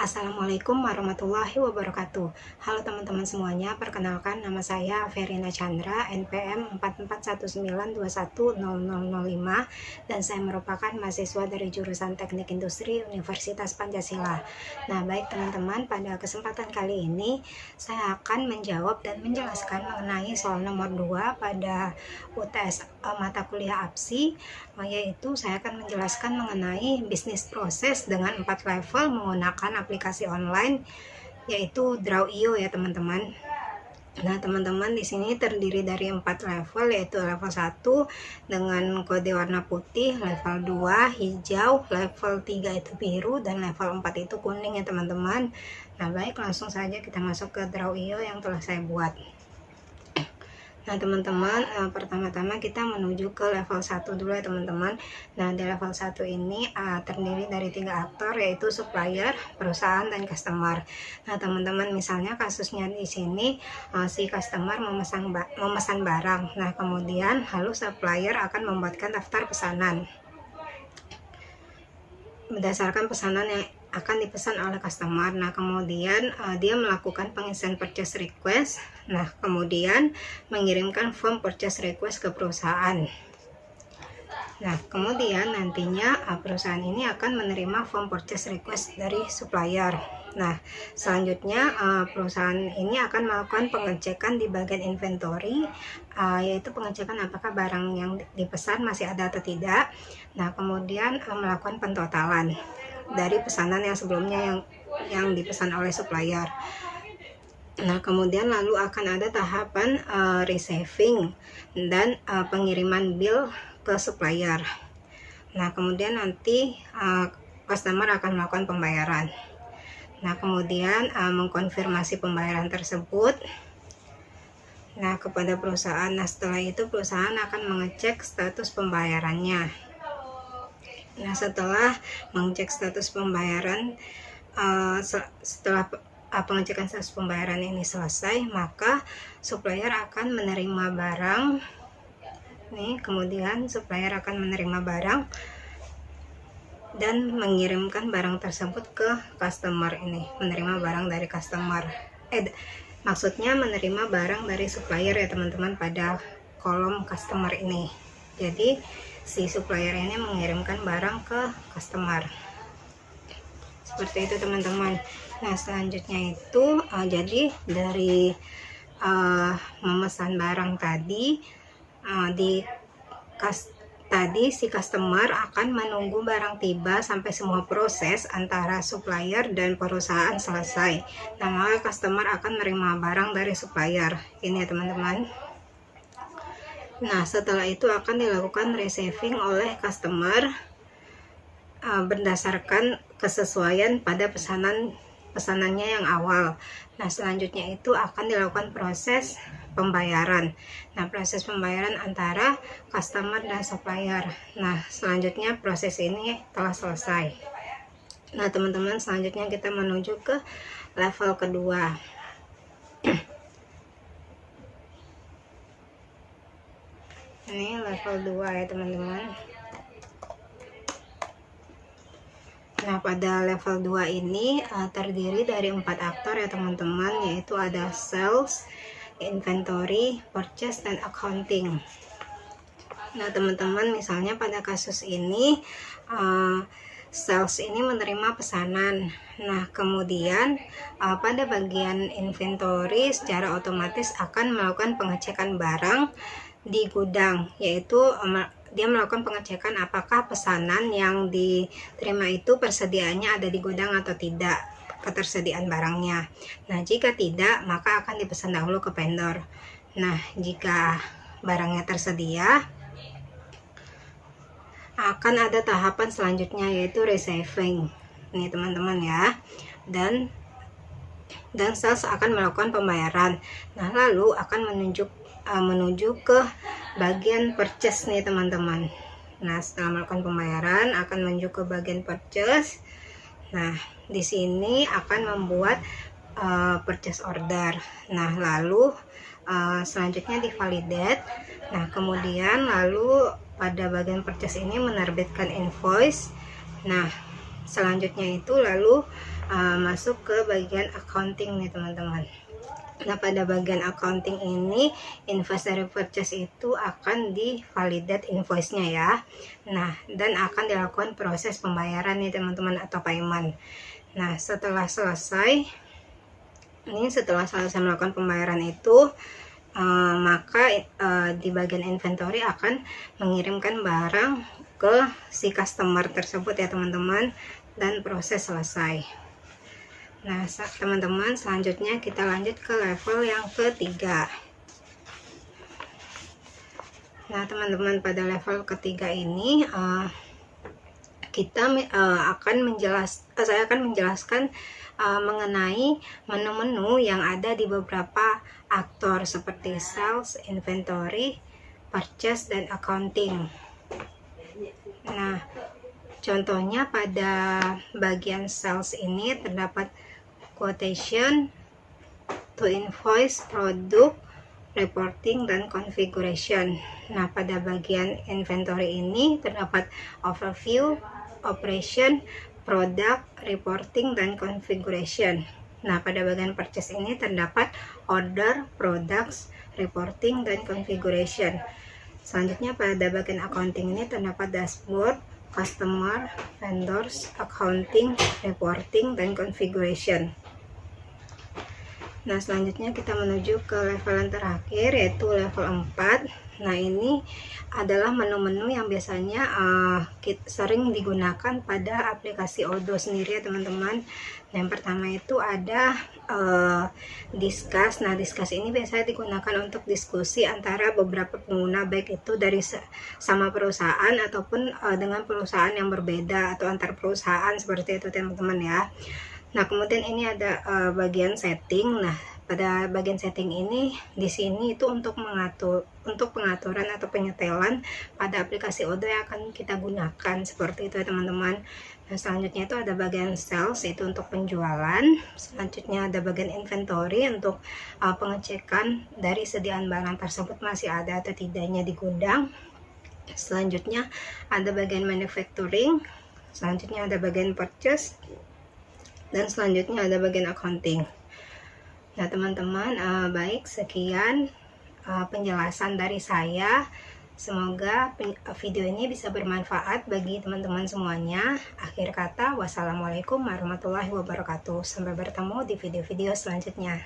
Assalamualaikum warahmatullahi wabarakatuh. Halo teman-teman semuanya, perkenalkan nama saya Verina Chandra, NPM 4419210005, dan saya merupakan mahasiswa dari jurusan Teknik Industri Universitas Pancasila. Nah, baik teman-teman, pada kesempatan kali ini saya akan menjawab dan menjelaskan mengenai soal nomor 2 pada UTS mata kuliah APSI, yaitu saya akan menjelaskan mengenai bisnis proses dengan 4 level menggunakan aplikasi online, yaitu Draw.io ya teman-teman. Nah teman-teman, di sini terdiri dari 4 level, yaitu level 1 dengan kode warna putih, level 2 hijau, level 3 itu biru, dan level 4 itu kuning ya teman-teman. Nah baik, langsung saja kita masuk ke Draw.io yang telah saya buat. Nah teman-teman, pertama-tama kita menuju ke level 1 dulu ya teman-teman. Nah di level 1 ini terdiri dari 3 aktor, yaitu supplier, perusahaan, dan customer. Nah teman-teman, misalnya kasusnya di sini si customer memesan barang. Nah kemudian lalu supplier akan membuatkan daftar pesanan berdasarkan pesanan yang akan dipesan oleh customer. Nah kemudian dia melakukan pengisian purchase request. Nah kemudian mengirimkan form purchase request ke perusahaan. Nah kemudian nantinya perusahaan ini akan menerima form purchase request dari supplier. Nah selanjutnya perusahaan ini akan melakukan pengecekan di bagian inventory, yaitu pengecekan apakah barang yang dipesan masih ada atau tidak. Nah kemudian melakukan pentotalan dari pesanan yang sebelumnya yang dipesan oleh supplier. Nah kemudian lalu akan ada tahapan receiving dan pengiriman bill ke supplier. Nah kemudian nanti customer akan melakukan pembayaran. Nah kemudian mengkonfirmasi pembayaran tersebut kepada perusahaan. Nah setelah itu perusahaan akan mengecek status pembayarannya. Nah setelah mengecek status pembayaran, setelah pengecekan status pembayaran ini selesai, maka supplier akan menerima barang. Kemudian supplier akan menerima barang dan mengirimkan barang tersebut ke customer ini. Menerima barang dari customer, maksudnya menerima barang dari supplier ya teman-teman, pada kolom customer ini. Jadi si supplier ini mengirimkan barang ke customer, seperti itu teman-teman. Nah selanjutnya itu jadi dari memesan barang tadi, tadi si customer akan menunggu barang tiba sampai semua proses antara supplier dan perusahaan selesai. Nah maka customer akan menerima barang dari supplier ini ya teman-teman. Nah setelah itu akan dilakukan receiving oleh customer berdasarkan kesesuaian pada pesanannya yang awal. Nah selanjutnya itu akan dilakukan proses pembayaran. Nah proses pembayaran antara customer dan supplier. Nah selanjutnya proses ini telah selesai. Nah teman-teman, selanjutnya kita menuju ke level kedua. Ini level 2 ya teman-teman. Nah pada level 2 ini terdiri dari 4 aktor ya teman-teman, yaitu ada sales, inventory, purchase, dan accounting. Nah teman-teman, misalnya pada kasus ini sales ini menerima pesanan. Nah kemudian pada bagian inventory secara otomatis akan melakukan pengecekan barang di gudang, yaitu dia melakukan pengecekan apakah pesanan yang diterima itu persediaannya ada di gudang atau tidak, ketersediaan barangnya. Nah jika tidak, maka akan dipesan dahulu ke vendor. Nah jika barangnya tersedia, akan ada tahapan selanjutnya, yaitu receiving ini teman-teman ya, dan sales akan melakukan pembayaran. Nah lalu akan menuju ke bagian purchase nih teman-teman. Nah setelah melakukan pembayaran akan menuju ke bagian purchase. Nah di sini akan membuat purchase order. Nah lalu selanjutnya di validate. Nah kemudian lalu pada bagian purchase ini menerbitkan invoice. Nah selanjutnya itu lalu masuk ke bagian accounting nih teman-teman. Nah, pada bagian accounting ini invoice dari purchase itu akan di validate invoice-nya ya. Nah, dan akan dilakukan proses pembayaran nih teman-teman atau payment. Nah, setelah selesai melakukan pembayaran itu, maka di bagian inventory akan mengirimkan barang ke si customer tersebut ya teman-teman, dan proses selesai. Nah teman-teman, selanjutnya kita lanjut ke level yang ketiga. Nah teman-teman, pada level ketiga ini saya akan menjelaskan mengenai menu-menu yang ada di beberapa aktor seperti sales, inventory, purchase, dan accounting. Nah, contohnya pada bagian sales ini terdapat quotation, to invoice, product, reporting, dan configuration. Nah, pada bagian inventory ini terdapat overview, operation, product, reporting, dan configuration. Nah, pada bagian purchase ini terdapat order, products, reporting, dan configuration. Selanjutnya pada bagian accounting ini terdapat dashboard, customer, vendors, accounting, reporting, dan configuration. Nah, selanjutnya kita menuju ke level yang terakhir, yaitu level 4. Nah, ini adalah menu-menu yang biasanya sering digunakan pada aplikasi Odoo sendiri ya teman-teman. Nah, yang pertama itu ada discuss. Nah, discuss ini biasanya digunakan untuk diskusi antara beberapa pengguna, baik itu dari sama perusahaan ataupun dengan perusahaan yang berbeda atau antar perusahaan, seperti itu teman-teman ya. Nah, kemudian ini ada bagian setting. Nah, pada bagian setting ini di sini itu untuk pengaturan atau penyetelan pada aplikasi Odoo yang akan kita gunakan, seperti itu ya teman-teman. Nah, selanjutnya itu ada bagian sales, itu untuk penjualan. Selanjutnya ada bagian inventory untuk pengecekan dari sediaan barang tersebut masih ada atau tidaknya di gudang. Selanjutnya ada bagian manufacturing. Selanjutnya ada bagian purchase. Dan selanjutnya ada bagian accounting. Nah teman-teman, baik, sekian penjelasan dari saya. Semoga video ini bisa bermanfaat bagi teman-teman semuanya. Akhir kata, wassalamualaikum warahmatullahi wabarakatuh. Sampai bertemu di video-video selanjutnya.